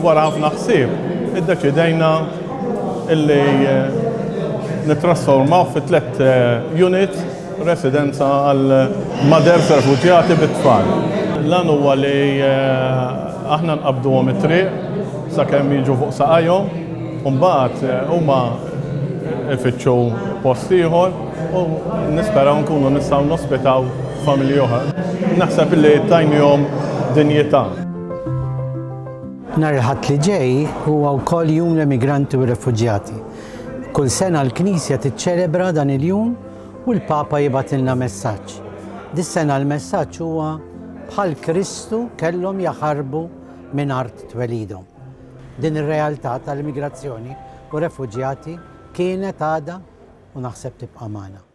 Wara ħafna ħsieb iddeċidejna illi nittrasformaw fi 3 units residenza għal maders refuġjati bit-tfal. Lan huwa li aħna nqabduhom it-triq sakemm jiġu fuq saqajhom u mbagħad huma ifittxu post ieħor u nisperaw nkunu nistgħu nospitaw familji oħra. Naħseb li tajnihom dinjità. Nhar il-Ħadd li ġej huwa wkoll jum l-immigranti u r-refuġjati. Kull sena l-Knisja tiċċelebra dan il-jum u l-Papa jibgħatilna messaġġ. Dis-sena l-messaġġ huwa bħal Kristu kellhom jaħarbu minn art twelidhom. Din ir-realtà tal-immigrazzjoni u refuġjati kienet għadha u naħseb tibqa' magħna.